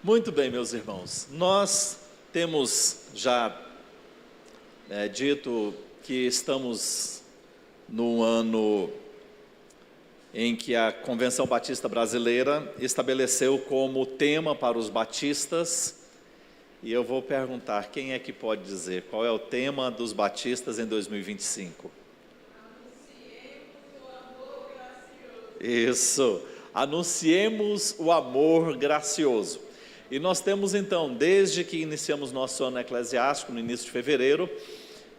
Muito bem, meus irmãos, nós temos já dito que estamos no ano em que a Convenção Batista Brasileira estabeleceu como tema para os batistas, e eu vou perguntar, quem é que pode dizer qual é o tema dos batistas em 2025? Anunciemos o amor gracioso. Isso, anunciemos o amor gracioso. E nós temos então, desde que iniciamos nosso ano eclesiástico, no início de fevereiro,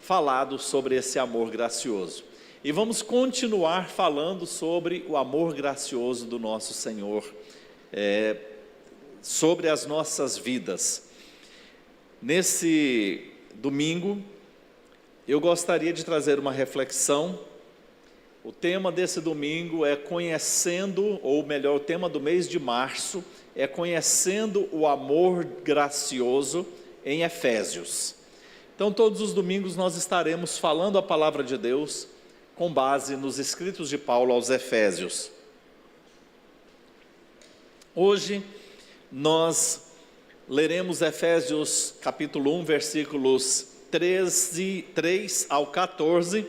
falado sobre esse amor gracioso. E vamos continuar falando sobre o amor gracioso do nosso Senhor, sobre as nossas vidas. Nesse domingo, eu gostaria de trazer uma reflexão. O tema desse domingo é conhecendo, ou melhor, o tema do mês de março é conhecendo o amor gracioso em Efésios. Então, todos os domingos nós estaremos falando a palavra de Deus com base nos escritos de Paulo aos Efésios. Hoje nós leremos Efésios capítulo 1, versículos 3 ao 14,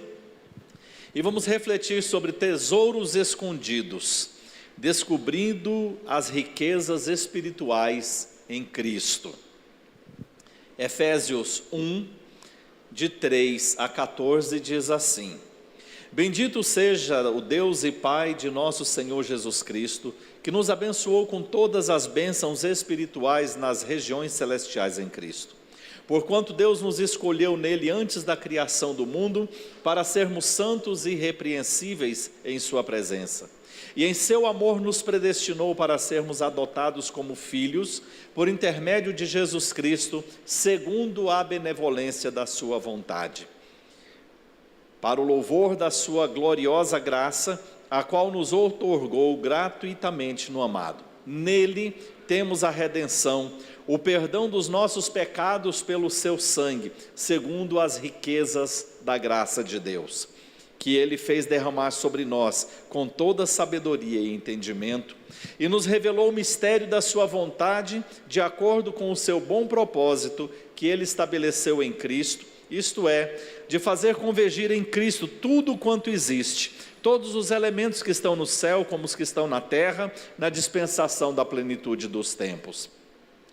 e vamos refletir sobre tesouros escondidos, descobrindo as riquezas espirituais em Cristo. Efésios 1, de 3 a 14, diz assim: Bendito seja o Deus e Pai de nosso Senhor Jesus Cristo, que nos abençoou com todas as bênçãos espirituais nas regiões celestiais em Cristo. Porquanto Deus nos escolheu nele antes da criação do mundo, para sermos santos e irrepreensíveis em sua presença. E em seu amor nos predestinou para sermos adotados como filhos, por intermédio de Jesus Cristo, segundo a benevolência da sua vontade, para o louvor da sua gloriosa graça, a qual nos outorgou gratuitamente no amado. Nele temos a redenção, o perdão dos nossos pecados pelo seu sangue, segundo as riquezas da graça de Deus, que Ele fez derramar sobre nós com toda sabedoria e entendimento, e nos revelou o mistério da sua vontade, de acordo com o seu bom propósito, que Ele estabeleceu em Cristo, isto é, de fazer convergir em Cristo tudo quanto existe, todos os elementos que estão no céu como os que estão na terra, na dispensação da plenitude dos tempos.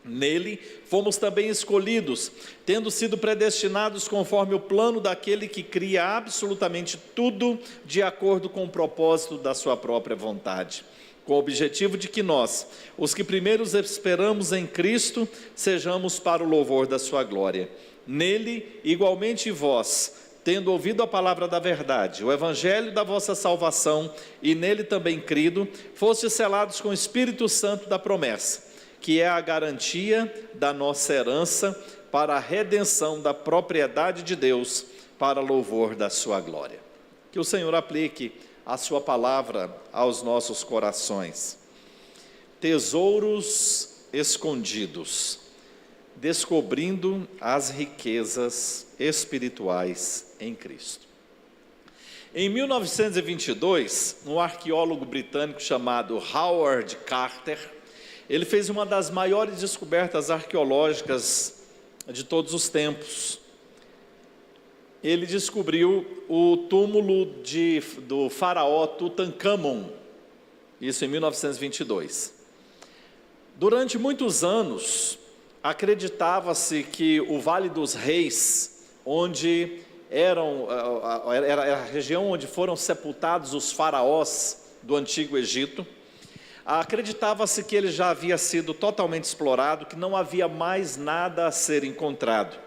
Nele fomos também escolhidos, tendo sido predestinados conforme o plano daquele que cria absolutamente tudo de acordo com o propósito da sua própria vontade, com o objetivo de que nós, os que primeiros esperamos em Cristo, sejamos para o louvor da sua glória. Nele, igualmente vós, tendo ouvido a palavra da verdade, o evangelho da vossa salvação, e nele também crido, fostes selados com o Espírito Santo da promessa, que é a garantia da nossa herança para a redenção da propriedade de Deus, para louvor da sua glória. Que o Senhor aplique a sua palavra aos nossos corações. Tesouros escondidos, descobrindo as riquezas espirituais em Cristo. Em 1922, um arqueólogo britânico chamado Howard Carter, ele fez uma das maiores descobertas arqueológicas de todos os tempos. Ele descobriu o túmulo do faraó Tutankhamon, isso em 1922. Durante muitos anos, acreditava-se que o Vale dos Reis, onde era a região onde foram sepultados os faraós do Antigo Egito, acreditava-se que ele já havia sido totalmente explorado, que não havia mais nada a ser encontrado.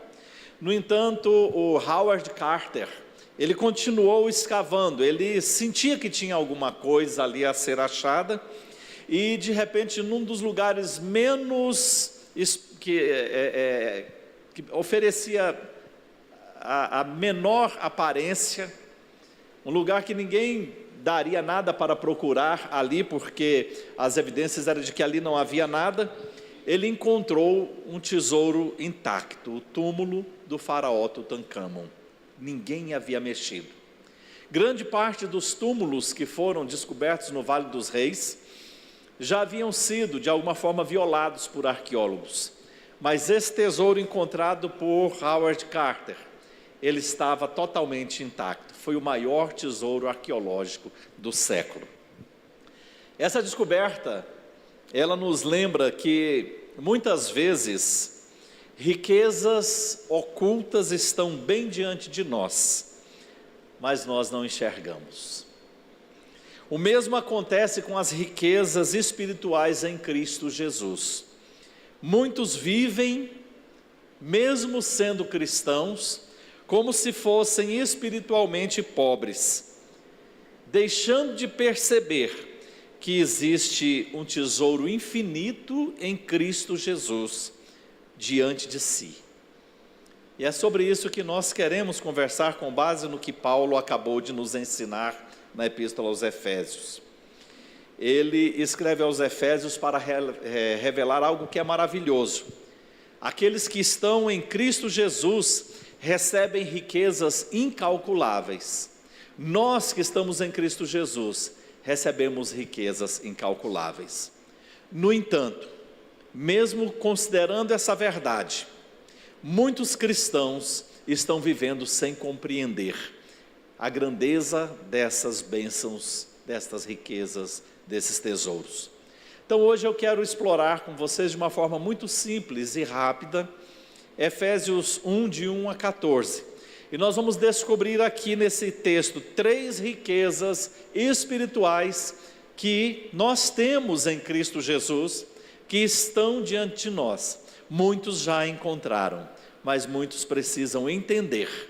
No entanto, o Howard Carter, ele continuou escavando, ele sentia que tinha alguma coisa ali a ser achada, e de repente, num dos lugares que oferecia a menor aparência, um lugar que ninguém daria nada para procurar ali, porque as evidências eram de que ali não havia nada, ele encontrou um tesouro intacto, o túmulo do faraó Tutankhamon. Ninguém havia mexido. Grande parte dos túmulos que foram descobertos no Vale dos Reis já haviam sido de alguma forma violados por arqueólogos. Mas esse tesouro encontrado por Howard Carter, ele estava totalmente intacto. Foi o maior tesouro arqueológico do século. Essa descoberta, ela nos lembra que muitas vezes riquezas ocultas estão bem diante de nós, mas nós não enxergamos. O mesmo acontece com as riquezas espirituais em Cristo Jesus. Muitos vivem, mesmo sendo cristãos, como se fossem espiritualmente pobres, deixando de perceber que existe um tesouro infinito em Cristo Jesus diante de si. E é sobre isso que nós queremos conversar com base no que Paulo acabou de nos ensinar na Epístola aos Efésios. Ele escreve aos Efésios para revelar algo que é maravilhoso. Aqueles que estão em Cristo Jesus recebem riquezas incalculáveis. Nós que estamos em Cristo Jesus recebemos riquezas incalculáveis. No entanto, mesmo considerando essa verdade, muitos cristãos estão vivendo sem compreender a grandeza dessas bênçãos, destas riquezas, desses tesouros. Então hoje eu quero explorar com vocês de uma forma muito simples e rápida, Efésios 1, de 1 a 14. E nós vamos descobrir aqui nesse texto 3 riquezas espirituais que nós temos em Cristo Jesus, que estão diante de nós. Muitos já encontraram, mas muitos precisam entender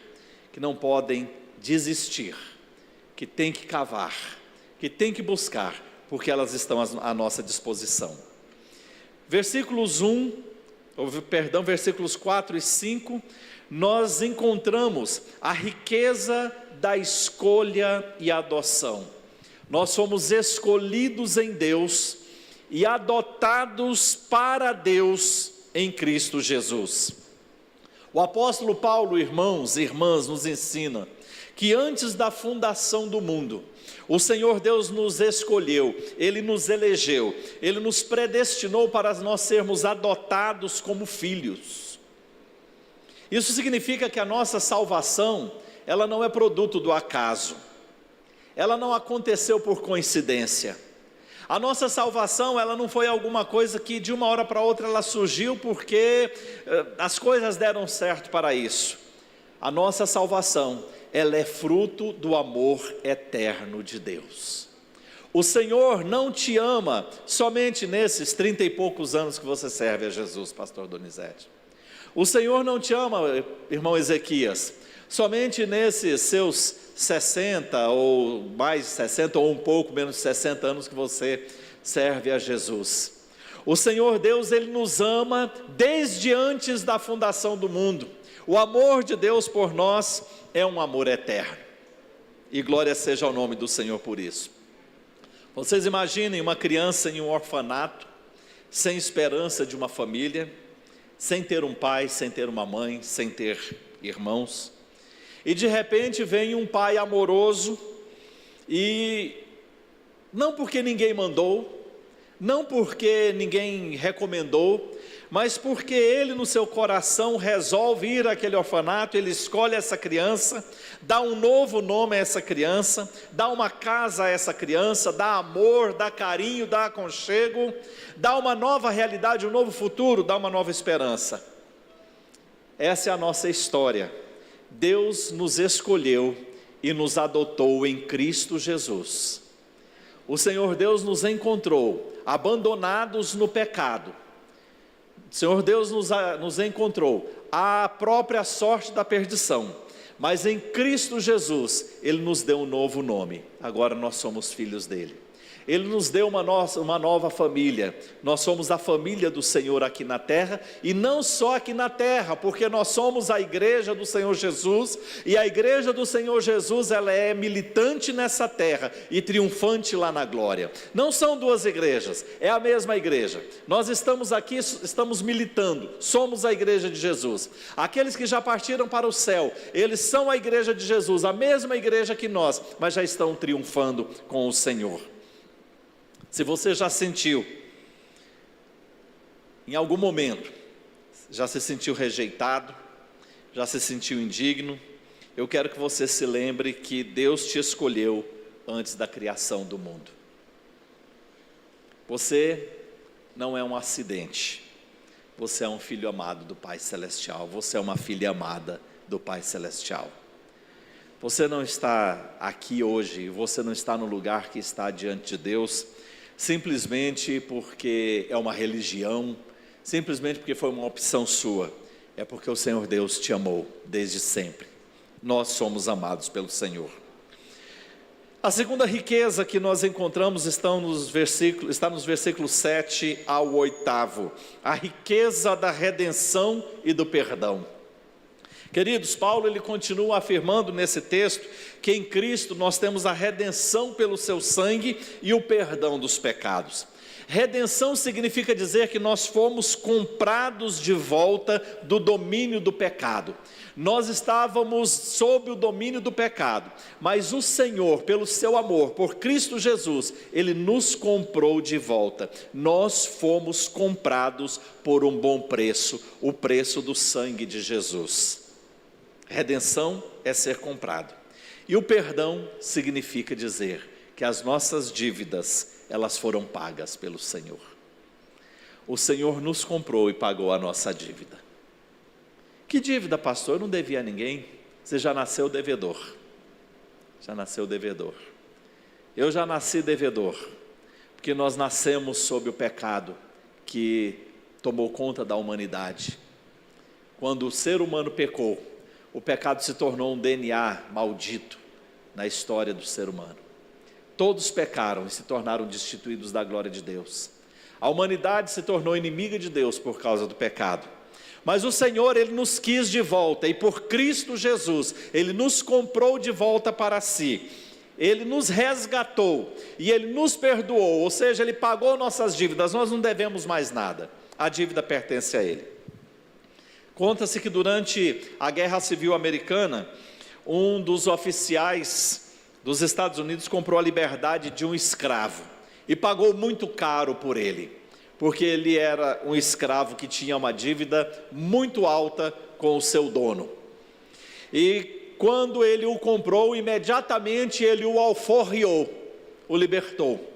que não podem desistir, que tem que cavar, que tem que buscar, porque elas estão à nossa disposição. Versículos 4 e 5, nós encontramos a riqueza da escolha e adoção. Nós somos escolhidos em Deus e adotados para Deus em Cristo Jesus. O apóstolo Paulo, irmãos e irmãs, nos ensina que antes da fundação do mundo, o Senhor Deus nos escolheu, Ele nos elegeu, Ele nos predestinou para nós sermos adotados como filhos. Isso significa que a nossa salvação, ela não é produto do acaso, ela não aconteceu por coincidência. A nossa salvação, ela não foi alguma coisa que de uma hora para outra ela surgiu porque as coisas deram certo para isso. A nossa salvação, ela é fruto do amor eterno de Deus. O Senhor não te ama somente nesses 30 e poucos anos que você serve a Jesus, pastor Donizete. O Senhor não te ama, irmão Ezequias, somente nesses seus 60 ou mais de 60 ou um pouco menos de 60 anos que você serve a Jesus. O Senhor Deus, Ele nos ama desde antes da fundação do mundo. O amor de Deus por nós é um amor eterno. E glória seja ao nome do Senhor por isso. Vocês imaginem uma criança em um orfanato, sem esperança de uma família, sem ter um pai, sem ter uma mãe, sem ter irmãos. E de repente vem um pai amoroso, e não porque ninguém mandou, não porque ninguém recomendou, mas porque ele no seu coração resolve ir àquele orfanato. Ele escolhe essa criança, dá um novo nome a essa criança, dá uma casa a essa criança, dá amor, dá carinho, dá aconchego, dá uma nova realidade, um novo futuro, dá uma nova esperança. Essa é a nossa história. Deus nos escolheu e nos adotou em Cristo Jesus. O Senhor Deus nos encontrou abandonados no pecado. O Senhor Deus nos encontrou à própria sorte da perdição, mas em Cristo Jesus Ele nos deu um novo nome. Agora nós somos filhos dele. Ele nos deu uma nova família. Nós somos a família do Senhor aqui na terra, e não só aqui na terra, porque nós somos a igreja do Senhor Jesus, e a igreja do Senhor Jesus, ela é militante nessa terra e triunfante lá na glória. Não são duas igrejas, é a mesma igreja. Nós estamos aqui, estamos militando, somos a igreja de Jesus. Aqueles que já partiram para o céu, eles são a igreja de Jesus, a mesma igreja que nós, mas já estão triunfando com o Senhor. Se você já sentiu, em algum momento, já se sentiu rejeitado, já se sentiu indigno, eu quero que você se lembre que Deus te escolheu antes da criação do mundo. Você não é um acidente, você é um filho amado do Pai Celestial, você é uma filha amada do Pai Celestial. Você não está aqui hoje, você não está no lugar que está diante de Deus, simplesmente porque é uma religião, simplesmente porque foi uma opção sua. É porque o Senhor Deus te amou desde sempre. Nós somos amados pelo Senhor. A segunda riqueza que nós encontramos está nos versículos 7 ao 8. A riqueza da redenção e do perdão. Queridos, Paulo ele continua afirmando nesse texto que em Cristo nós temos a redenção pelo seu sangue e o perdão dos pecados. Redenção significa dizer que nós fomos comprados de volta do domínio do pecado. Nós estávamos sob o domínio do pecado, mas o Senhor, pelo seu amor, por Cristo Jesus, Ele nos comprou de volta. Nós fomos comprados por um bom preço, o preço do sangue de Jesus. Redenção é ser comprado. E o perdão significa dizer que as nossas dívidas, elas foram pagas pelo Senhor. O Senhor nos comprou e pagou a nossa dívida. Que dívida, pastor? Eu não devia a ninguém. Você já nasceu devedor. Já nasceu devedor. Eu já nasci devedor, porque nós nascemos sob o pecado que tomou conta da humanidade. Quando o ser humano pecou, o pecado se tornou um DNA maldito na história do ser humano. Todos pecaram e se tornaram destituídos da glória de Deus. A humanidade se tornou inimiga de Deus por causa do pecado. Mas o Senhor, Ele nos quis de volta, e por Cristo Jesus, Ele nos comprou de volta para si. Ele nos resgatou, e Ele nos perdoou, ou seja, Ele pagou nossas dívidas, nós não devemos mais nada. A dívida pertence a Ele. Conta-se que durante a Guerra Civil Americana, um dos oficiais dos Estados Unidos comprou a liberdade de um escravo, e pagou muito caro por ele, porque ele era um escravo que tinha uma dívida muito alta com o seu dono. E quando ele o comprou, imediatamente ele o alforriou, o libertou.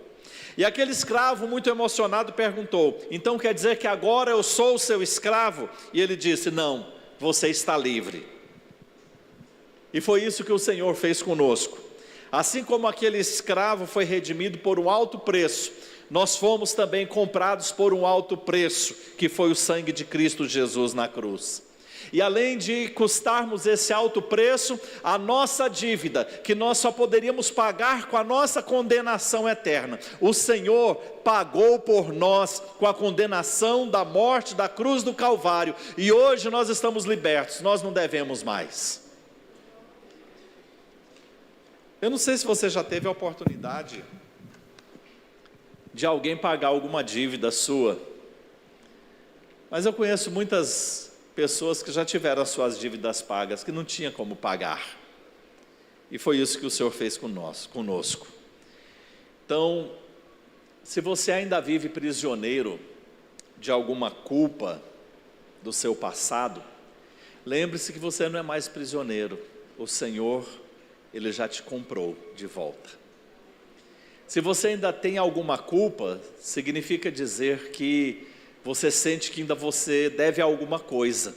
E aquele escravo, muito emocionado, perguntou: então quer dizer que agora eu sou o seu escravo? E ele disse: não, você está livre. E foi isso que o Senhor fez conosco. Assim como aquele escravo foi redimido por um alto preço, nós fomos também comprados por um alto preço, que foi o sangue de Cristo Jesus na cruz. E além de custarmos esse alto preço, a nossa dívida, que nós só poderíamos pagar com a nossa condenação eterna, o Senhor pagou por nós com a condenação da morte, da cruz do Calvário, e hoje nós estamos libertos, nós não devemos mais. Eu não sei se você já teve a oportunidade de alguém pagar alguma dívida sua, mas eu conheço muitas pessoas que já tiveram as suas dívidas pagas, que não tinha como pagar, e foi isso que o Senhor fez conosco. Então, se você ainda vive prisioneiro de alguma culpa do seu passado, lembre-se que você não é mais prisioneiro, o Senhor, Ele já te comprou de volta. Se você ainda tem alguma culpa, significa dizer que você sente que ainda você deve alguma coisa.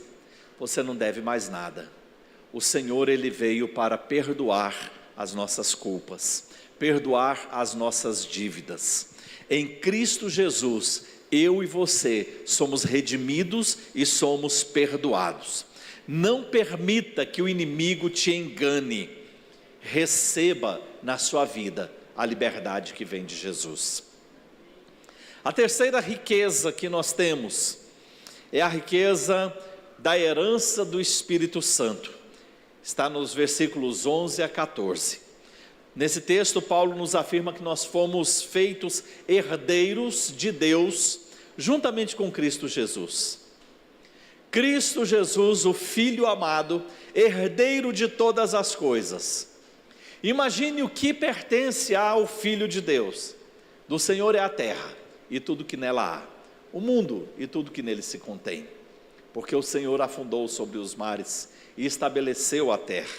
Você não deve mais nada. O Senhor, Ele veio para perdoar as nossas culpas, perdoar as nossas dívidas. Em Cristo Jesus, eu e você somos redimidos e somos perdoados. Não permita que o inimigo te engane. Receba na sua vida a liberdade que vem de Jesus. A terceira riqueza que nós temos é a riqueza da herança do Espírito Santo. Está nos versículos 11 a 14. Nesse texto, Paulo nos afirma que nós fomos feitos herdeiros de Deus, juntamente com Cristo Jesus. Cristo Jesus, o Filho amado, herdeiro de todas as coisas. Imagine o que pertence ao Filho de Deus: Do Senhor é a terra e tudo que nela há, o mundo e tudo que nele se contém. Porque o Senhor afundou sobre os mares e estabeleceu a terra.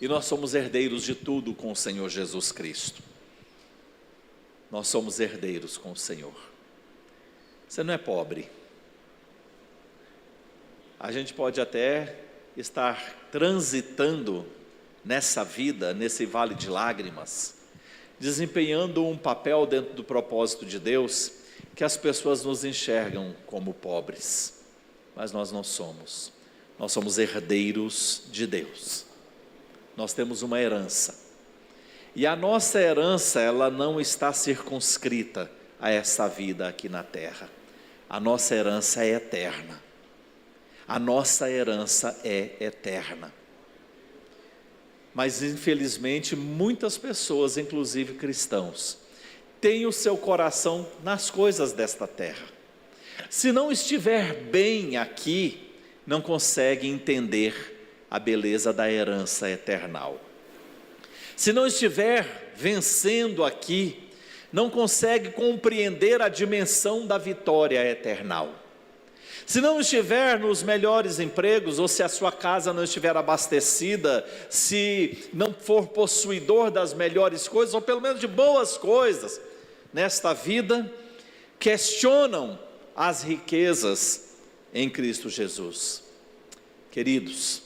E nós somos herdeiros de tudo com o Senhor Jesus Cristo. Nós somos herdeiros com o Senhor. Você não é pobre. A gente pode até estar transitando nessa vida, nesse vale de lágrimas, desempenhando um papel dentro do propósito de Deus, que as pessoas nos enxergam como pobres, mas nós não somos. Nós somos herdeiros de Deus. Nós temos uma herança, e a nossa herança, ela não está circunscrita a essa vida aqui na terra. A nossa herança é eterna. A nossa herança é eterna. Mas infelizmente muitas pessoas, inclusive cristãos, têm o seu coração nas coisas desta terra. Se não estiver bem aqui, não consegue entender a beleza da herança eternal. Se não estiver vencendo aqui, não consegue compreender a dimensão da vitória eternal. Se não estiver nos melhores empregos, ou se a sua casa não estiver abastecida, se não for possuidor das melhores coisas, ou pelo menos de boas coisas, nesta vida, questionam as riquezas em Cristo Jesus. Queridos,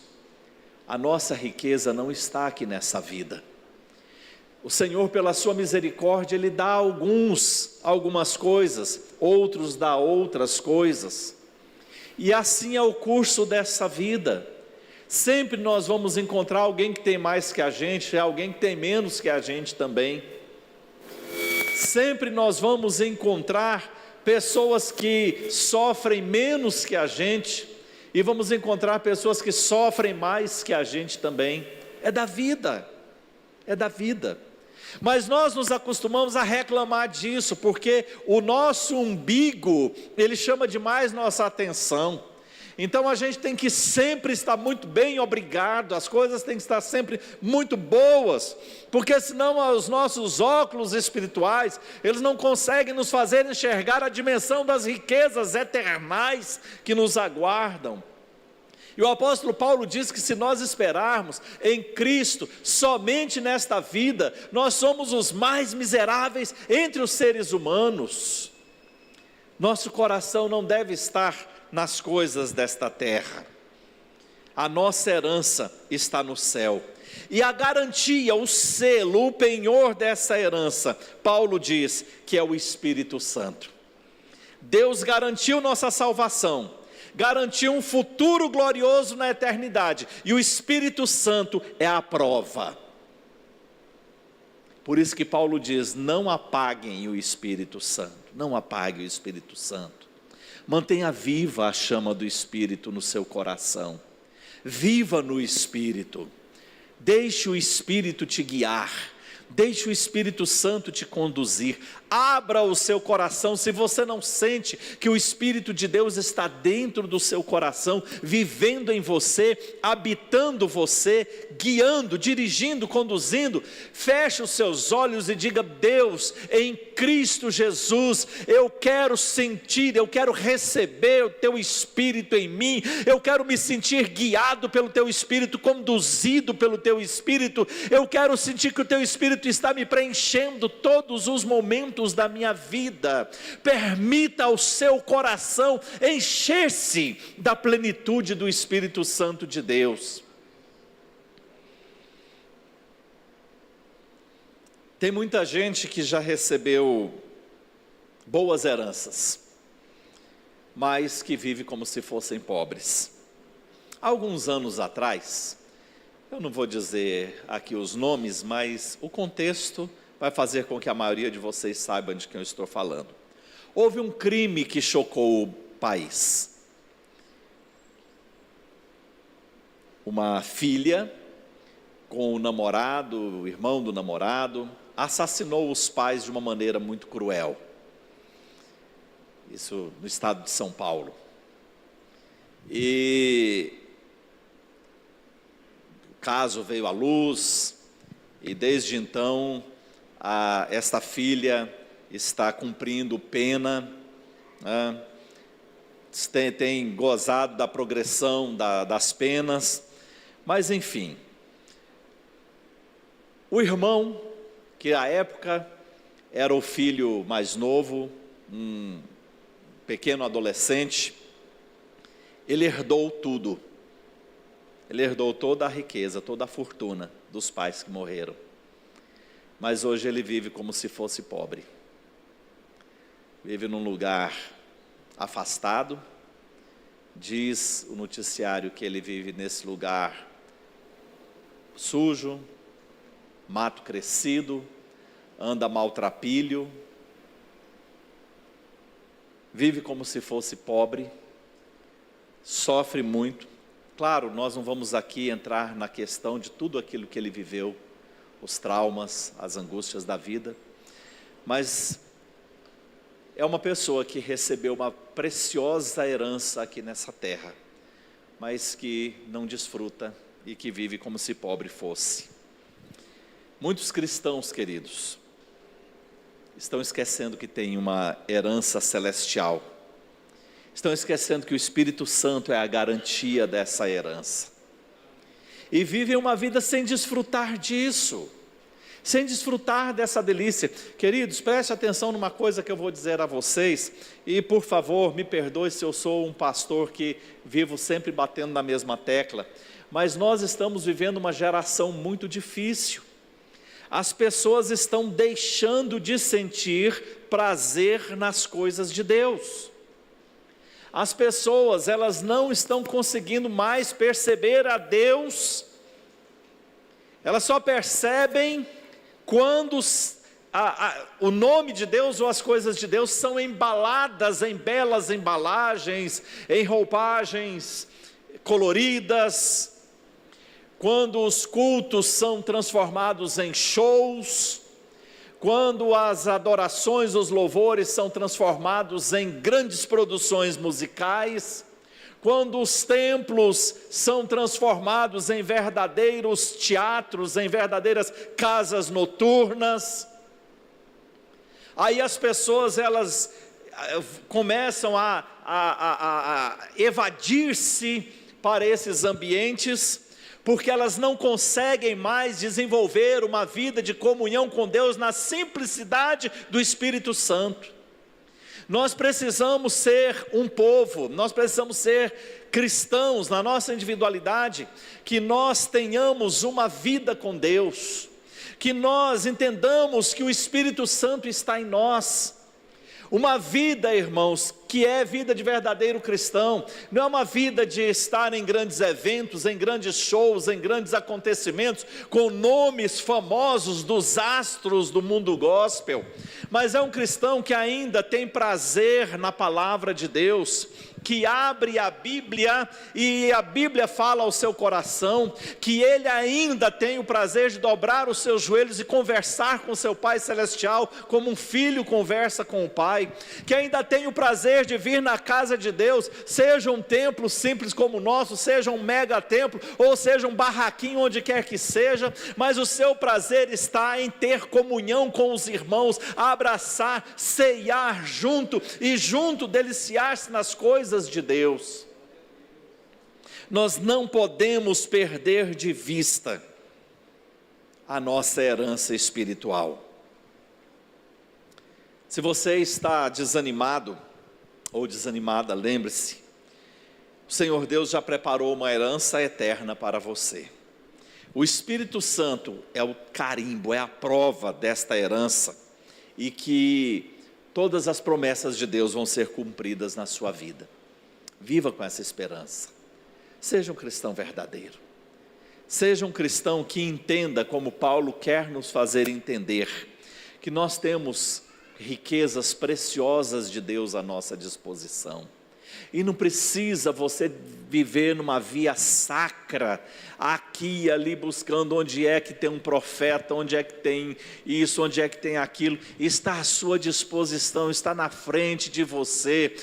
a nossa riqueza não está aqui nessa vida. O Senhor, pela sua misericórdia, Ele dá algumas coisas, outros dá outras coisas. E assim é o curso dessa vida. Sempre nós vamos encontrar alguém que tem mais que a gente, alguém que tem menos que a gente também. Sempre nós vamos encontrar pessoas que sofrem menos que a gente, e vamos encontrar pessoas que sofrem mais que a gente também. É da vida, é da vida. Mas nós nos acostumamos a reclamar disso, porque o nosso umbigo, ele chama demais nossa atenção. Então a gente tem que sempre estar muito bem, obrigado, as coisas têm que estar sempre muito boas, porque senão os nossos óculos espirituais, eles não conseguem nos fazer enxergar a dimensão das riquezas eternais que nos aguardam. E o apóstolo Paulo diz que se nós esperarmos em Cristo, somente nesta vida, nós somos os mais miseráveis entre os seres humanos. Nosso coração não deve estar nas coisas desta terra. A nossa herança está no céu. E a garantia, o selo, o penhor dessa herança, Paulo diz que é o Espírito Santo. Deus garantiu nossa salvação, garantiu um futuro glorioso na eternidade, e o Espírito Santo é a prova. Por isso que Paulo diz: não apaguem o Espírito Santo, não apague o Espírito Santo. Mantenha viva a chama do Espírito no seu coração, viva no Espírito, deixe o Espírito te guiar, deixe o Espírito Santo te conduzir, abra o seu coração. Se você não sente que o Espírito de Deus está dentro do seu coração, vivendo em você, habitando você, guiando, dirigindo, conduzindo, feche os seus olhos e diga: Deus, em Cristo Jesus, eu quero sentir, eu quero receber o Teu Espírito em mim, eu quero me sentir guiado pelo Teu Espírito, conduzido pelo Teu Espírito, eu quero sentir que o Teu Espírito está me preenchendo todos os momentos da minha vida. Permita ao seu coração encher-se da plenitude do Espírito Santo de Deus. Tem muita gente que já recebeu boas heranças, mas que vive como se fossem pobres. Há alguns anos atrás, eu não vou dizer aqui os nomes, mas o contexto vai fazer com que a maioria de vocês saibam de quem eu estou falando. Houve um crime que chocou o país. Uma filha com o namorado, o irmão do namorado, assassinou os pais de uma maneira muito cruel. Isso no estado de São Paulo. E o caso veio à luz, e desde então esta filha está cumprindo pena, né? Tem gozado da progressão das penas, mas enfim. O irmão, que à época era o filho mais novo, um pequeno adolescente, ele herdou tudo. Ele herdou toda a riqueza, toda a fortuna dos pais que morreram. Mas hoje ele vive como se fosse pobre. Vive num lugar afastado. Diz o noticiário que ele vive nesse lugar sujo, mato crescido, anda maltrapilho, vive como se fosse pobre, sofre muito. Claro, nós não vamos aqui entrar na questão de tudo aquilo que ele viveu, os traumas, as angústias da vida, mas é uma pessoa que recebeu uma preciosa herança aqui nessa terra, mas que não desfruta e que vive como se pobre fosse. Muitos cristãos, queridos, estão esquecendo que tem uma herança celestial. Estão esquecendo que o Espírito Santo é a garantia dessa herança. E vivem uma vida sem desfrutar disso, sem desfrutar dessa delícia. Queridos, preste atenção numa coisa que eu vou dizer a vocês, e por favor, me perdoe se eu sou um pastor que vivo sempre batendo na mesma tecla, mas nós estamos vivendo uma geração muito difícil. As pessoas estão deixando de sentir prazer nas coisas de Deus. As pessoas, elas não estão conseguindo mais perceber a Deus. Elas só percebem quando o nome de Deus ou as coisas de Deus são embaladas em belas embalagens, em roupagens coloridas, quando os cultos são transformados em shows, quando as adorações, os louvores são transformados em grandes produções musicais, quando os templos são transformados em verdadeiros teatros, em verdadeiras casas noturnas, aí as pessoas, elas começam a evadir-se para esses ambientes, porque elas não conseguem mais desenvolver uma vida de comunhão com Deus na simplicidade do Espírito Santo. Nós precisamos ser um povo, nós precisamos ser cristãos na nossa individualidade, que nós tenhamos uma vida com Deus, que nós entendamos que o Espírito Santo está em nós. Uma vida, irmãos, que é vida de verdadeiro cristão, não é uma vida de estar em grandes eventos, em grandes shows, em grandes acontecimentos, com nomes famosos dos astros do mundo gospel, mas é um cristão que ainda tem prazer na palavra de Deus, que abre a Bíblia e a Bíblia fala ao seu coração, que ele ainda tem o prazer de dobrar os seus joelhos e conversar com seu Pai Celestial, como um filho conversa com o Pai, que ainda tem o prazer de vir na casa de Deus, seja um templo simples como o nosso, seja um mega templo, ou seja um barraquinho onde quer que seja, mas o seu prazer está em ter comunhão com os irmãos, abraçar, ceiar junto, e junto deliciar-se nas coisas de Deus. Nós não podemos perder de vista a nossa herança espiritual. Se você está desanimado ou desanimada, lembre-se, o Senhor Deus já preparou uma herança eterna para você. O Espírito Santo é o carimbo, é a prova desta herança, e que todas as promessas de Deus vão ser cumpridas na sua vida. Viva com essa esperança. Seja um cristão verdadeiro. Seja um cristão que entenda, como Paulo quer nos fazer entender, que nós temos riquezas preciosas de Deus à nossa disposição. E não precisa você viver numa via sacra, aqui e ali buscando onde é que tem um profeta, onde é que tem isso, onde é que tem aquilo. Está à sua disposição, está na frente de você.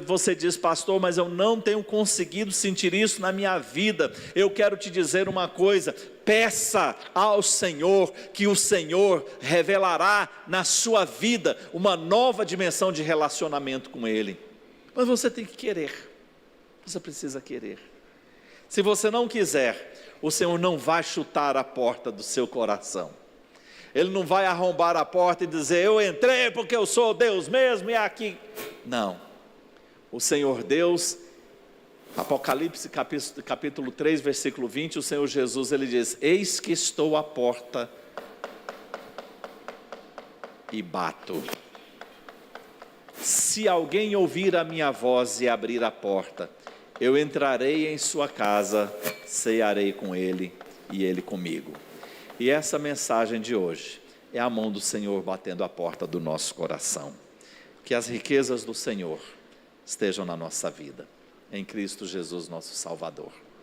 Você diz, pastor, mas eu não tenho conseguido sentir isso na minha vida. Eu quero te dizer uma coisa: peça ao Senhor, que o Senhor revelará na sua vida uma nova dimensão de relacionamento com Ele. Mas você tem que querer, você precisa querer. Se você não quiser, o Senhor não vai chutar a porta do seu coração. Ele não vai arrombar a porta e dizer, eu entrei porque eu sou Deus mesmo e aqui. Não, o Senhor Deus, Apocalipse capítulo 3, versículo 20, o Senhor Jesus, Ele diz, eis que estou à porta e bato. Se alguém ouvir a minha voz e abrir a porta, eu entrarei em sua casa, cearei com ele e ele comigo. E essa mensagem de hoje é a mão do Senhor batendo a porta do nosso coração. Que as riquezas do Senhor estejam na nossa vida, em Cristo Jesus, nosso Salvador.